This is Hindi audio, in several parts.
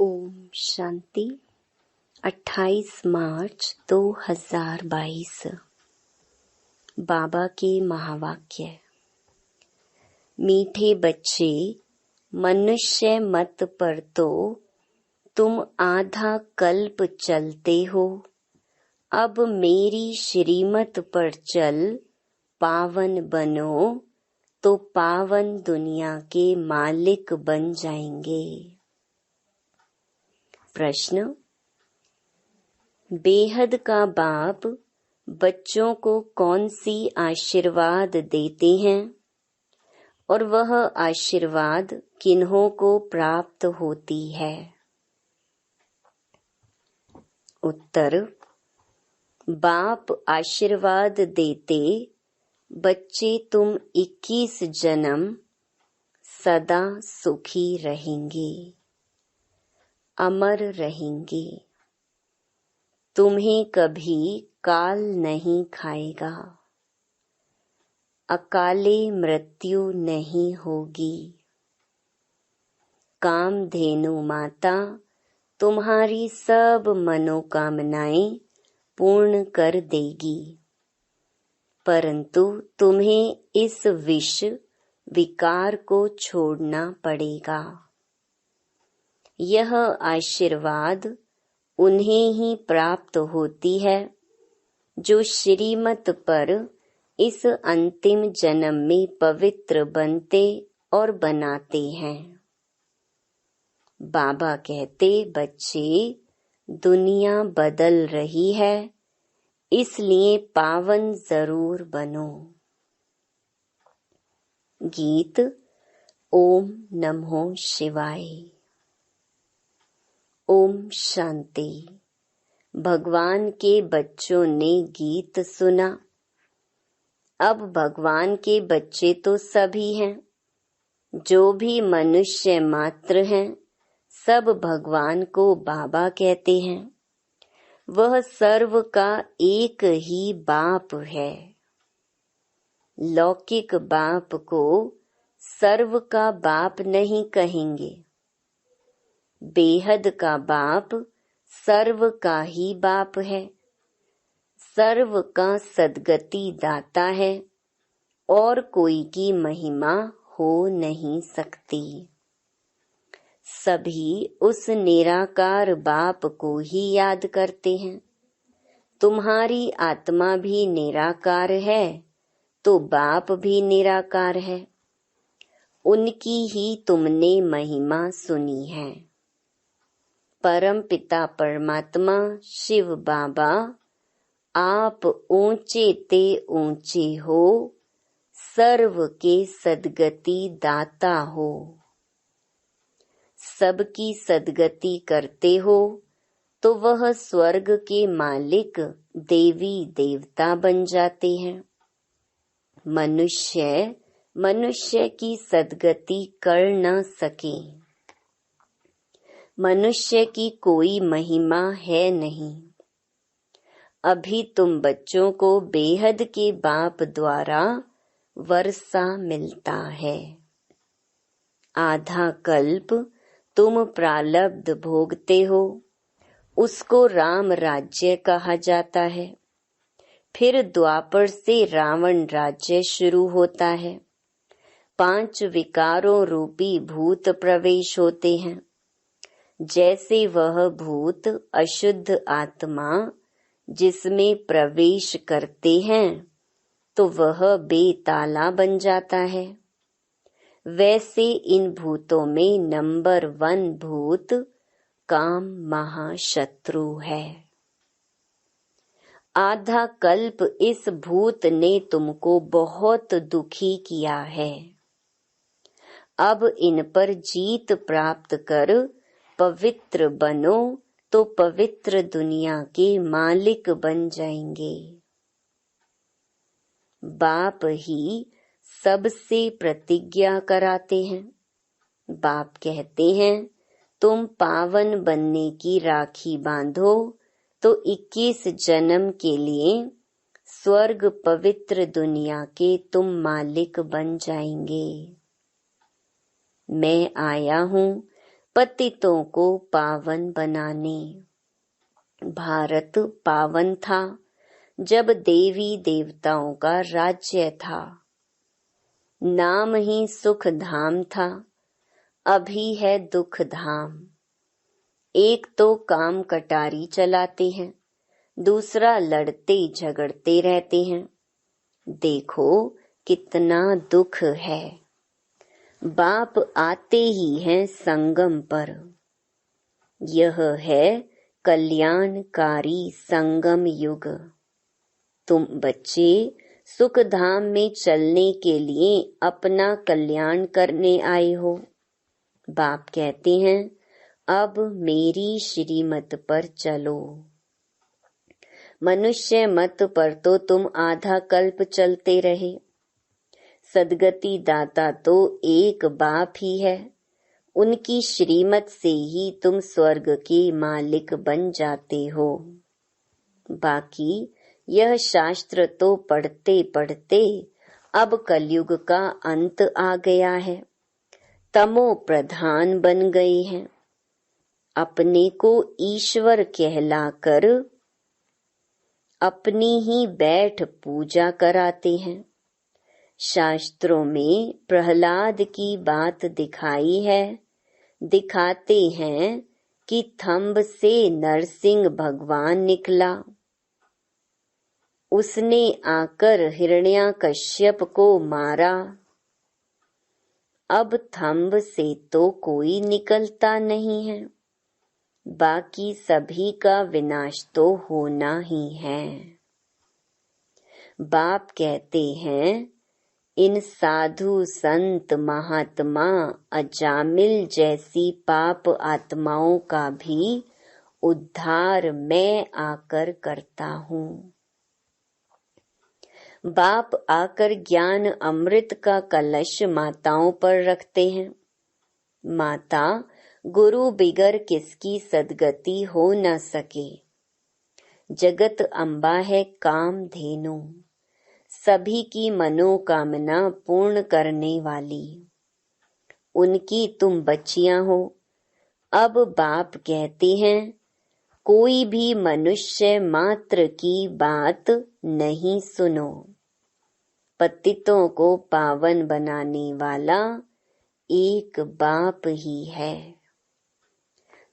ओम शांति। 28 मार्च 2022। बाबा के महावाक्य। मीठे बच्चे, मनुष्य मत पर तो तुम आधा कल्प चलते हो, अब मेरी श्रीमत पर चल पावन बनो तो पावन दुनिया के मालिक बन जाएंगे। प्रश्न। बेहद का बाप बच्चों को कौन सी आशीर्वाद देते हैं और वह आशीर्वाद किन्हों को प्राप्त होती है? उत्तर। बाप आशीर्वाद देते, बच्चे तुम 21 जन्म सदा सुखी रहेंगे, अमर रहेंगे। तुम्हें कभी काल नहीं खाएगा, अकाले मृत्यु नहीं होगी। कामधेनु माता तुम्हारी सब मनोकामनाएं पूर्ण कर देगी, परंतु तुम्हें इस विष विकार को छोड़ना पड़ेगा। यह आशीर्वाद उन्हें ही प्राप्त होती है जो श्रीमत पर इस अंतिम जन्म में पवित्र बनते और बनाते हैं। बाबा कहते, बच्चे दुनिया बदल रही है, इसलिए पावन जरूर बनो। गीत। ओम नमो शिवाय। ओम शांति। भगवान के बच्चों ने गीत सुना। अब भगवान के बच्चे तो सभी हैं, जो भी मनुष्य मात्र हैं, सब भगवान को बाबा कहते हैं। वह सर्व का एक ही बाप है। लौकिक बाप को सर्व का बाप नहीं कहेंगे। बेहद का बाप सर्व का ही बाप है, सर्व का सद्गति दाता है और कोई की महिमा हो नहीं सकती। सभी उस निराकार बाप को ही याद करते हैं। तुम्हारी आत्मा भी निराकार है तो बाप भी निराकार है, उनकी ही तुमने महिमा सुनी है। परम पिता परमात्मा शिव बाबा आप ऊंचे ते ऊंचे हो, सर्व के सद्गति दाता हो। सबकी सद्गति करते हो तो वह स्वर्ग के मालिक देवी देवता बन जाते हैं। मनुष्य की सद्गति कर न सके। मनुष्य की कोई महिमा है नहीं। अभी तुम बच्चों को बेहद के बाप द्वारा वर्षा मिलता है। आधा कल्प तुम प्रारब्ध भोगते हो, उसको राम राज्य कहा जाता है। फिर द्वापर से रावण राज्य शुरू होता है। 5 विकारों रूपी भूत प्रवेश होते हैं। जैसे वह भूत अशुद्ध आत्मा जिसमें प्रवेश करते हैं तो वह बेताला बन जाता है, वैसे इन भूतों में नंबर 1 भूत काम महाशत्रु है। आधा कल्प इस भूत ने तुमको बहुत दुखी किया है। अब इन पर जीत प्राप्त कर पवित्र बनो तो पवित्र दुनिया के मालिक बन जाएंगे। बाप ही सबसे प्रतिज्ञा कराते हैं। बाप कहते हैं, तुम पावन बनने की राखी बांधो तो 21 जन्म के लिए स्वर्ग पवित्र दुनिया के तुम मालिक बन जाएंगे। मैं आया हूँ पतितों को पावन बनाने। भारत पावन था जब देवी देवताओं का राज्य था। नाम ही सुख धाम था, अभी है दुख धाम। एक तो काम कटारी चलाते हैं, दूसरा लड़ते झगड़ते रहते हैं। देखो कितना दुख है। बाप आते ही हैं संगम पर। यह है कल्याणकारी संगम युग। तुम बच्चे सुख धाम में चलने के लिए अपना कल्याण करने आए हो। बाप कहते हैं अब मेरी श्रीमत पर चलो। मनुष्य मत पर तो तुम आधा कल्प चलते रहे। सद्गति दाता तो एक बाप ही है। उनकी श्रीमत से ही तुम स्वर्ग के मालिक बन जाते हो। बाकी यह शास्त्र तो पढ़ते पढ़ते अब कलयुग का अंत आ गया है। तमो प्रधान बन गए हैं। अपने को ईश्वर कहलाकर अपनी ही बैठ पूजा कराते हैं। शास्त्रों में प्रहलाद की बात दिखाई है। दिखाते हैं कि थंब से नरसिंह भगवान निकला। उसने आकर हिरण्याकश्यप को मारा। अब थंब से तो कोई निकलता नहीं है। बाकी सभी का विनाश तो होना ही है। बाप कहते हैं इन साधु संत महात्मा अजामिल जैसी पाप आत्माओं का भी उद्धार मैं आकर करता हूँ। बाप आकर ज्ञान अमृत का कलश माताओं पर रखते हैं। माता गुरु बिगर किसकी सद्गति हो न सके। जगत अम्बा है कामधेनु, सभी की मनोकामना पूर्ण करने वाली। उनकी तुम बच्चियां हो। अब बाप कहते हैं कोई भी मनुष्य मात्र की बात नहीं सुनो। पतितों को पावन बनाने वाला एक बाप ही है।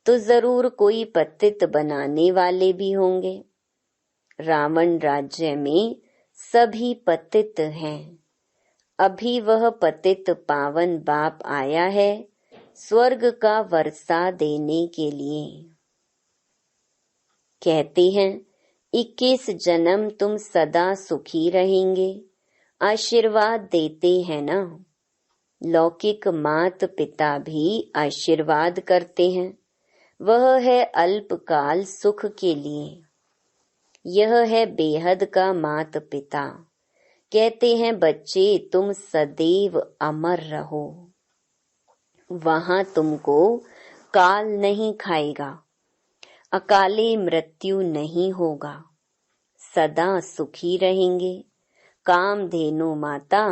तो जरूर कोई पतित बनाने वाले भी होंगे। रावण राज्य में सभी पतित हैं। अभी वह पतित पावन बाप आया है स्वर्ग का वर्षा देने के लिए। कहते हैं 21 जन्म तुम सदा सुखी रहेंगे। आशीर्वाद देते हैं ना। लौकिक मात पिता भी आशीर्वाद करते हैं। वह है अल्पकाल सुख के लिए। यह है बेहद का मात पिता। कहते हैं बच्चे तुम सदैव अमर रहो। वहां तुमको काल नहीं खाएगा। अकाले मृत्यु नहीं होगा। सदा सुखी रहेंगे। कामधेनु माता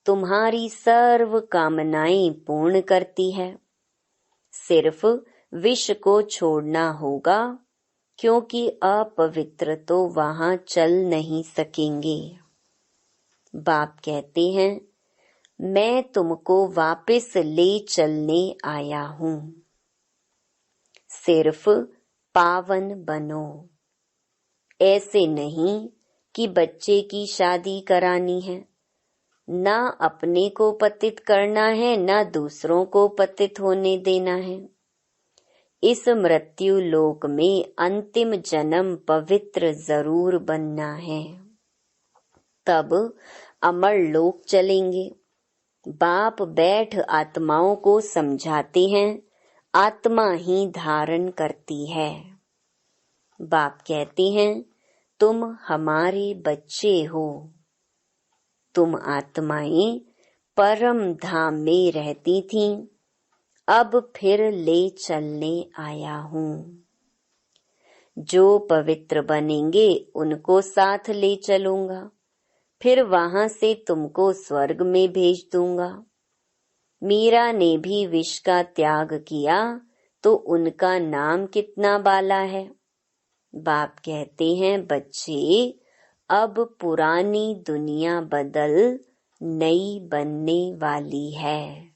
तुम्हारी सर्व कामनाएं पूर्ण करती है। सिर्फ विष को छोड़ना होगा, क्योंकि अपवित्र तो वहां चल नहीं सकेंगे। बाप कहते हैं मैं तुमको वापस ले चलने आया हूँ। सिर्फ पावन बनो। ऐसे नहीं कि बच्चे की शादी करानी है। ना अपने को पतित करना है, ना दूसरों को पतित होने देना है। इस मृत्यु लोक में अंतिम जन्म पवित्र जरूर बनना है। तब अमर लोक चलेंगे। बाप बैठ आत्माओं को समझाते हैं आत्मा ही धारण करती है। बाप कहते हैं तुम हमारे बच्चे हो। तुम आत्माएं परम धाम में रहती थीं। अब फिर ले चलने आया हूँ। जो पवित्र बनेंगे उनको साथ ले चलूंगा। फिर वहां से तुमको स्वर्ग में भेज दूंगा। मीरा ने भी विष का त्याग किया तो उनका नाम कितना बाला है। बाप कहते हैं, बच्चे अब पुरानी दुनिया बदल नई बनने वाली है।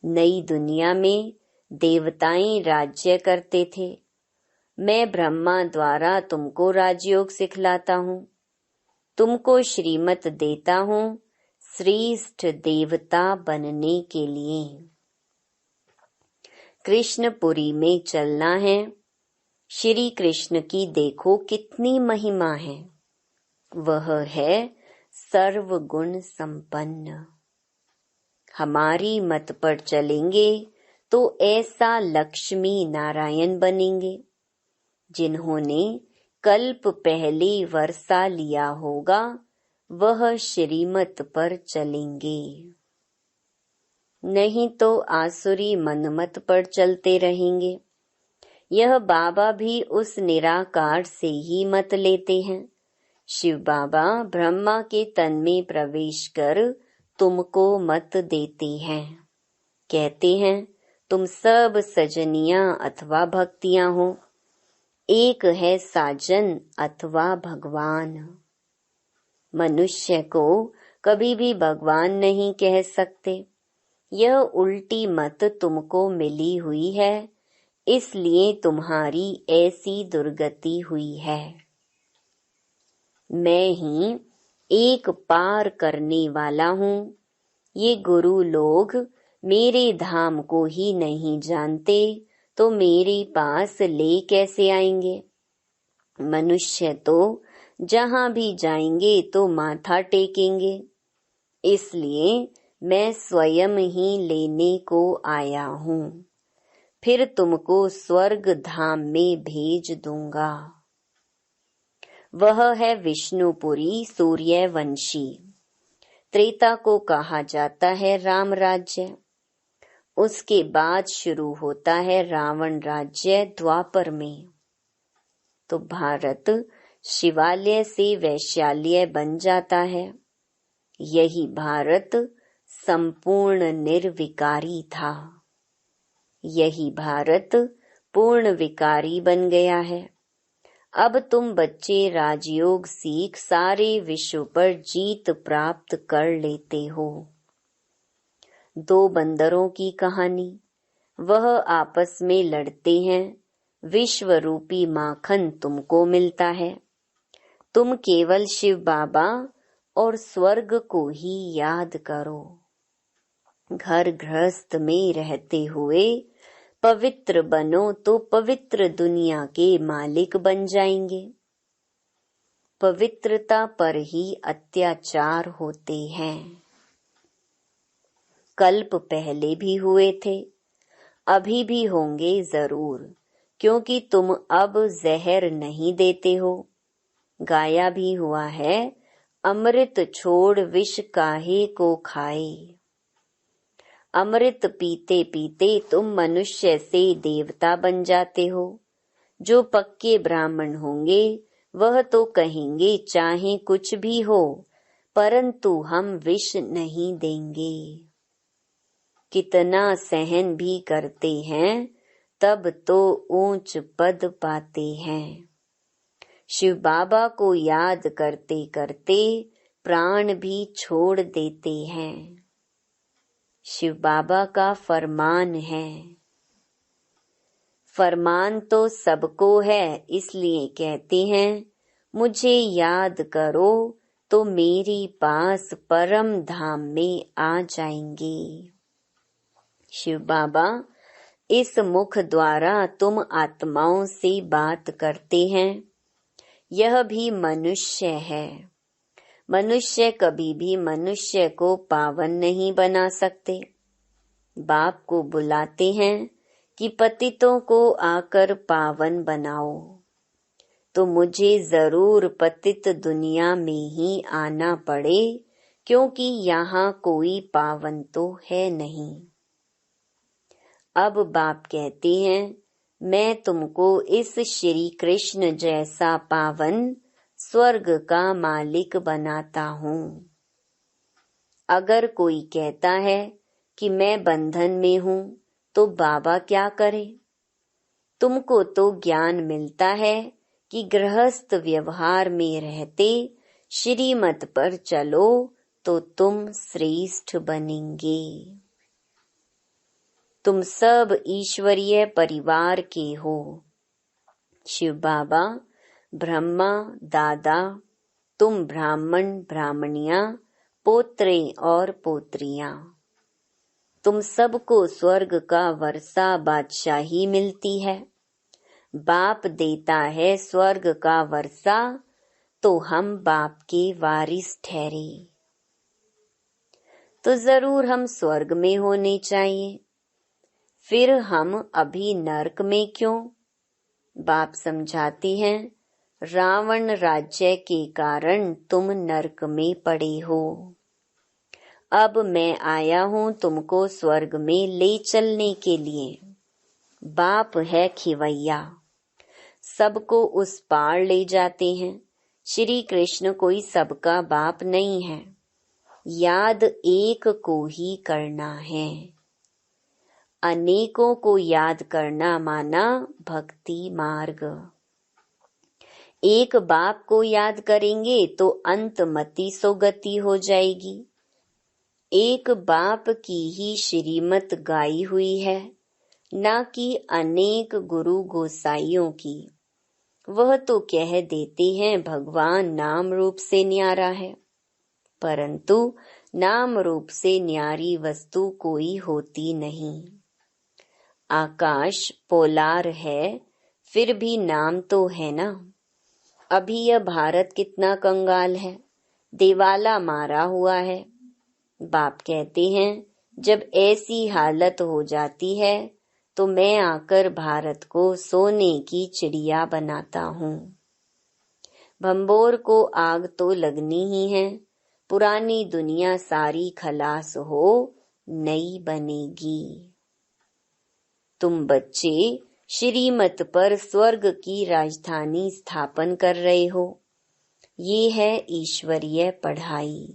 नई दुनिया में देवताएं राज्य करते थे। मैं ब्रह्मा द्वारा तुमको राजयोग सिखलाता हूँ, तुमको श्रीमत देता हूँ श्रेष्ठ देवता बनने के लिए। कृष्णपुरी में चलना है। श्री कृष्ण की देखो कितनी महिमा है। वह है सर्वगुण संपन्न। हमारी मत पर चलेंगे तो ऐसा लक्ष्मी नारायण बनेंगे जिन्होंने कल्प पहले वर्षा लिया होगा, वह श्रीमत पर चलेंगे। नहीं तो आसुरी मनमत पर चलते रहेंगे। यह बाबा भी उस निराकार से ही मत लेते हैं। शिव बाबा ब्रह्मा के तन में प्रवेश कर तुमको मत देते हैं। कहते हैं, तुम सब सजनियां अथवा भक्तियां हो, एक है साजन अथवा भगवान। मनुष्य को कभी भी भगवान नहीं कह सकते। यह उल्टी मत तुमको मिली हुई है, इसलिए तुम्हारी ऐसी दुर्गति हुई है। मैं ही एक पार करने वाला हूँ। ये गुरु लोग मेरे धाम को ही नहीं जानते तो मेरे पास ले कैसे आएंगे। मनुष्य तो जहाँ भी जाएंगे तो माथा टेकेंगे, इसलिए मैं स्वयं ही लेने को आया हूँ। फिर तुमको स्वर्ग धाम में भेज दूंगा। वह है विष्णुपुरी सूर्यवंशी। त्रेता को कहा जाता है राम राज्य। उसके बाद शुरू होता है रावण राज्य द्वापर में। तो भारत शिवालय से वैश्यालय बन जाता है। यही भारत संपूर्ण निर्विकारी था। यही भारत पूर्ण विकारी बन गया है। अब तुम बच्चे राजयोग सीख सारे विश्व पर जीत प्राप्त कर लेते हो। दो बंदरों की कहानी। वह आपस में लड़ते हैं। विश्व रूपी माखन तुमको मिलता है। तुम केवल शिव बाबा और स्वर्ग को ही याद करो। घर गृहस्थ में रहते हुए पवित्र बनो तो पवित्र दुनिया के मालिक बन जाएंगे। पवित्रता पर ही अत्याचार होते हैं। कल्प पहले भी हुए थे, अभी भी होंगे जरूर, क्योंकि तुम अब जहर नहीं देते हो। गाया भी हुआ है, अमृत छोड़ विष काहे को खाए। अमृत पीते पीते तुम मनुष्य से देवता बन जाते हो। जो पक्के ब्राह्मण होंगे वह तो कहेंगे चाहे कुछ भी हो, परंतु हम विष नहीं देंगे। कितना सहन भी करते हैं, तब तो ऊंच पद पाते हैं। शिव बाबा को याद करते करते प्राण भी छोड़ देते हैं। शिव बाबा का फरमान है। फरमान तो सबको है, इसलिए कहते हैं, मुझे याद करो तो मेरे पास परम धाम में आ जाएंगे। शिव बाबा इस मुख द्वारा तुम आत्माओं से बात करते हैं। यह भी मनुष्य है। मनुष्य कभी भी मनुष्य को पावन नहीं बना सकते। बाप को बुलाते हैं कि पतितों को आकर पावन बनाओ, तो मुझे जरूर पतित दुनिया में ही आना पड़े, क्योंकि यहाँ कोई पावन तो है नहीं। अब बाप कहते हैं, मैं तुमको इस श्री कृष्ण जैसा पावन स्वर्ग का मालिक बनाता हूँ। अगर कोई कहता है कि मैं बंधन में हूँ, तो बाबा क्या करे? तुमको तो ज्ञान मिलता है कि गृहस्थ व्यवहार में रहते श्रीमत पर चलो तो तुम श्रेष्ठ बनेंगे। तुम सब ईश्वरीय परिवार के हो। शिव बाबा, ब्रह्मा, दादा, तुम ब्राह्मण ब्राह्मणियां, पोत्रे और पोत्रियां, तुम सबको स्वर्ग का वर्षा बादशाही मिलती है। बाप देता है स्वर्ग का वर्षा, तो हम बाप के वारिस ठहरे। तो जरूर हम स्वर्ग में होने चाहिए, फिर हम अभी नरक में क्यों? बाप समझाते हैं, रावण राज्य के कारण तुम नरक में पड़े हो। अब मैं आया हूँ तुमको स्वर्ग में ले चलने के लिए। बाप है खिवैया, सबको उस पार ले जाते हैं। श्री कृष्ण कोई सबका बाप नहीं है, याद एक को ही करना है। अनेकों को याद करना माना भक्ति मार्ग। एक बाप को याद करेंगे तो अंतमति सोगति हो जाएगी। एक बाप की ही श्रीमत गाई हुई है, ना कि अनेक गुरु गोसाइयों की। वह तो कह देते हैं भगवान नाम रूप से न्यारा है, परंतु नाम रूप से न्यारी वस्तु कोई होती नहीं। आकाश पोलार है, फिर भी नाम तो है ना। अभी यह भारत कितना कंगाल है, दिवाला मारा हुआ है। बाप कहते हैं जब ऐसी हालत हो जाती है तो मैं आकर भारत को सोने की चिड़िया बनाता हूँ। भंबोर को आग तो लगनी ही है, पुरानी दुनिया सारी खलास हो, नई बनेगी। तुम बच्चे श्रीमत पर स्वर्ग की राजधानी स्थापन कर रहे हो। ये है ईश्वरीय पढ़ाई,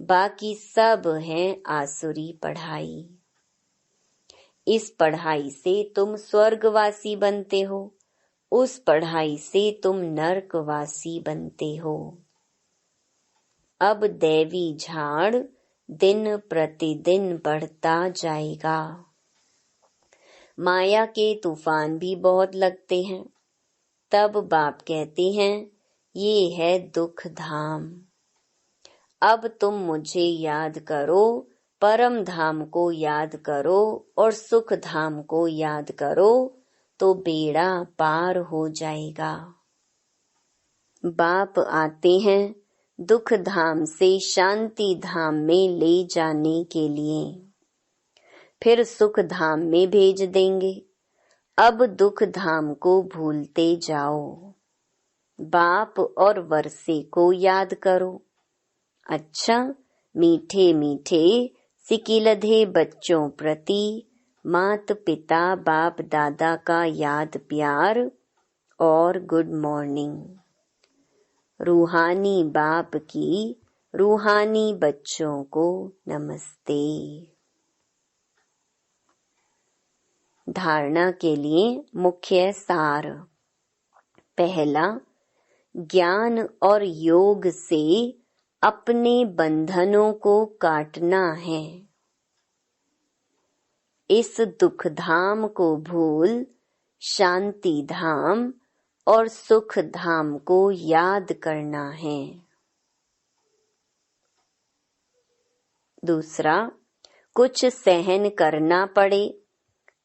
बाकी सब है आसुरी पढ़ाई। इस पढ़ाई से तुम स्वर्गवासी बनते हो, उस पढ़ाई से तुम नरकवासी बनते हो। अब दैवी झाड़ दिन प्रतिदिन बढ़ता जाएगा। माया के तूफान भी बहुत लगते हैं। तब बाप कहते हैं ये है दुख धाम। अब तुम मुझे याद करो, परम धाम को याद करो और सुख धाम को याद करो, तो बेड़ा पार हो जाएगा। बाप आते हैं दुख धाम से शांति धाम में ले जाने के लिए, फिर सुख धाम में भेज देंगे। अब दुख धाम को भूलते जाओ, बाप और वर्षे को याद करो। अच्छा, मीठे मीठे सिकिलधे बच्चों प्रति मात पिता बाप दादा का याद प्यार और गुड मॉर्निंग। रूहानी बाप की रूहानी बच्चों को नमस्ते। धारणा के लिए मुख्य सार। पहला, ज्ञान और योग से अपने बंधनों को काटना है। इस दुख धाम को भूल शांति धाम और सुख धाम को याद करना है। दूसरा, कुछ सहन करना पड़े,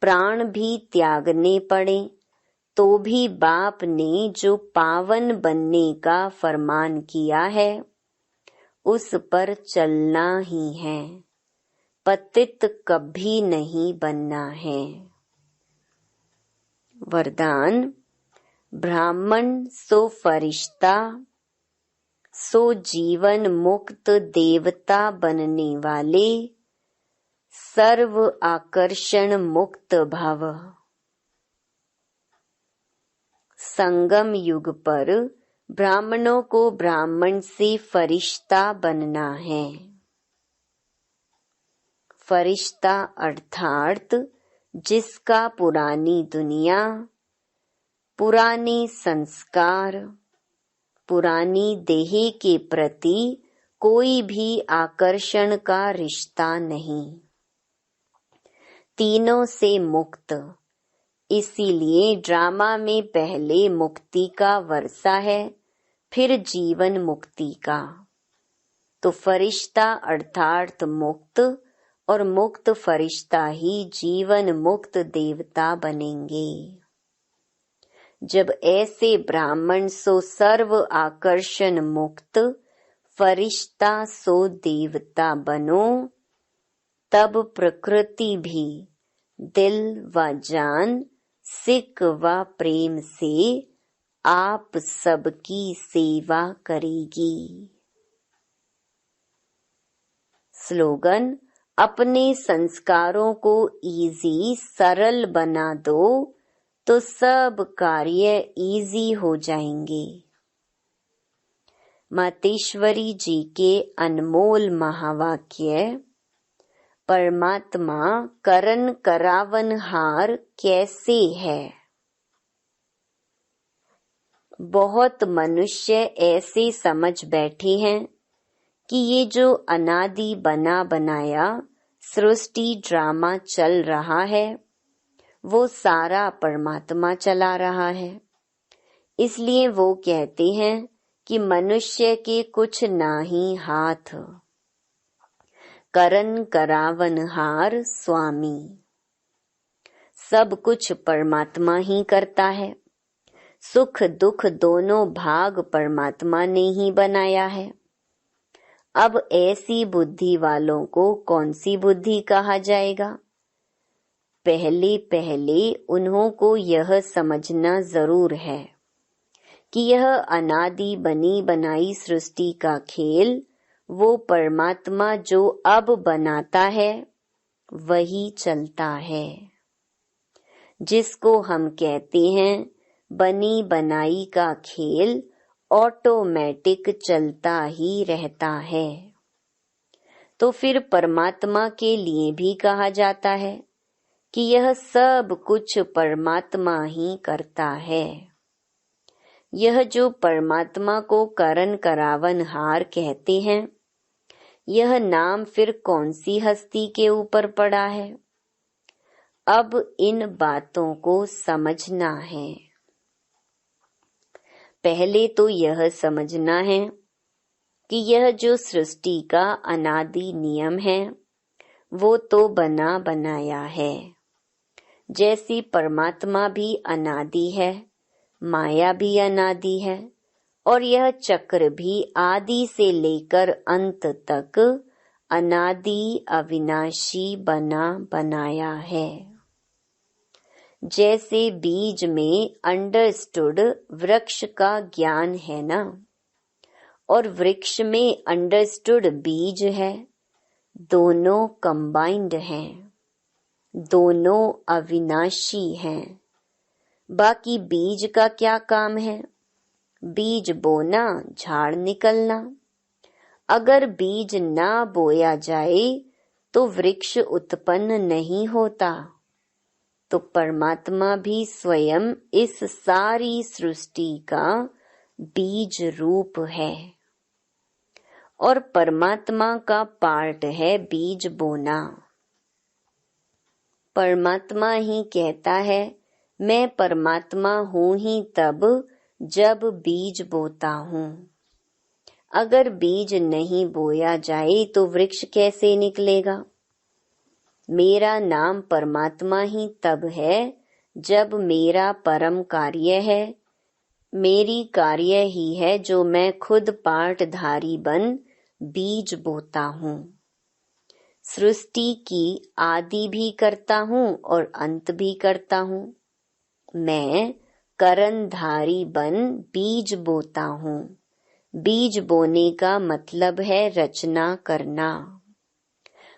प्राण भी त्यागने पड़े, तो भी बाप ने जो पावन बनने का फरमान किया है उस पर चलना ही है। पतित कभी नहीं बनना है। वरदान, ब्राह्मण सो फरिश्ता, सो जीवन मुक्त देवता बनने वाले, सर्व आकर्षण मुक्त भव। संगम युग पर ब्राह्मणों को ब्राह्मण से फरिश्ता बनना है। फरिश्ता अर्थात जिसका पुरानी दुनिया, पुराने संस्कार, पुरानी देह के प्रति कोई भी आकर्षण का रिश्ता नहीं, तीनों से मुक्त। इसीलिए ड्रामा में पहले मुक्ति का वर्षा है, फिर जीवन मुक्ति का। तो फरिश्ता अर्थात मुक्त और मुक्त फरिश्ता ही जीवन मुक्त देवता बनेंगे। जब ऐसे ब्राह्मण सो सर्व आकर्षण मुक्त फरिश्ता सो देवता बनो, तब प्रकृति भी दिल व जान, सिक व प्रेम से आप सबकी सेवा करेगी। स्लोगन: अपने संस्कारों को इजी सरल बना दो तो सब कार्य इजी हो जाएंगे। मातेश्वरी जी के अनमोल महावाक्य: परमात्मा करन करावनहार कैसे है। बहुत मनुष्य ऐसे समझ बैठे हैं कि ये जो अनादि बना बनाया सृष्टि ड्रामा चल रहा है वो सारा परमात्मा चला रहा है। इसलिए वो कहते हैं कि मनुष्य के कुछ नाही हाथ, करन करावनहार स्वामी। सब कुछ परमात्मा ही करता है। सुख दुख दोनों भाग परमात्मा ने ही बनाया है। अब ऐसी बुद्धि वालों को कौन सी बुद्धि कहा जाएगा? पहले पहले उन्हों को यह समझना जरूर है कि यह अनादि बनी बनाई सृष्टि का खेल वो परमात्मा जो अब बनाता है वही चलता है। जिसको हम कहते हैं बनी बनाई का खेल ऑटोमेटिक चलता ही रहता है। तो फिर परमात्मा के लिए भी कहा जाता है कि यह सब कुछ परमात्मा ही करता है। यह जो परमात्मा को करन करावनहार कहते हैं, यह नाम फिर कौन सी हस्ती के ऊपर पड़ा है? अब इन बातों को समझना है। पहले तो यह समझना है कि यह जो सृष्टि का अनादि नियम है वो तो बना बनाया है। जैसी परमात्मा भी अनादि है, माया भी अनादि है और यह चक्र भी आदि से लेकर अंत तक अनादि अविनाशी बना बनाया है। जैसे बीज में अंडरस्टूड वृक्ष का ज्ञान है ना, और वृक्ष में अंडरस्टूड बीज है, दोनों कंबाइंड हैं, दोनों अविनाशी हैं। बाकी बीज का क्या काम है? बीज बोना, झाड़ निकलना। अगर बीज ना बोया जाए तो वृक्ष उत्पन्न नहीं होता। तो परमात्मा भी स्वयं इस सारी सृष्टि का बीज रूप है और परमात्मा का पार्ट है बीज बोना। परमात्मा ही कहता है मैं परमात्मा हूँ ही तब जब बीज बोता हूँ। अगर बीज नहीं बोया जाए तो वृक्ष कैसे निकलेगा? मेरा नाम परमात्मा ही तब है जब मेरा परम कार्य है, मेरी कार्य ही है जो मैं खुद पाठधारी बन बीज बोता हूँ। सृष्टि की आदि भी करता हूँ और अंत भी करता हूँ। मैं करनधारी बन बीज बोता हूँ। बीज बोने का मतलब है रचना करना,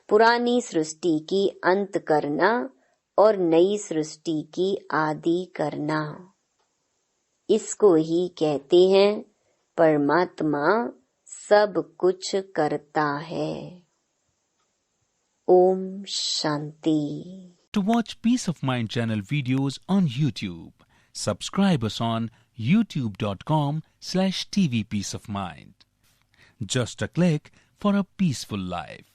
पुरानी सृष्टि की अंत करना और नई सृष्टि की आदि करना। इसको ही कहते हैं परमात्मा सब कुछ करता है। Om Shanti. To watch Peace of Mind channel videos on YouTube, subscribe us on youtube.com/tvpeaceofmind. Just a click for a peaceful life.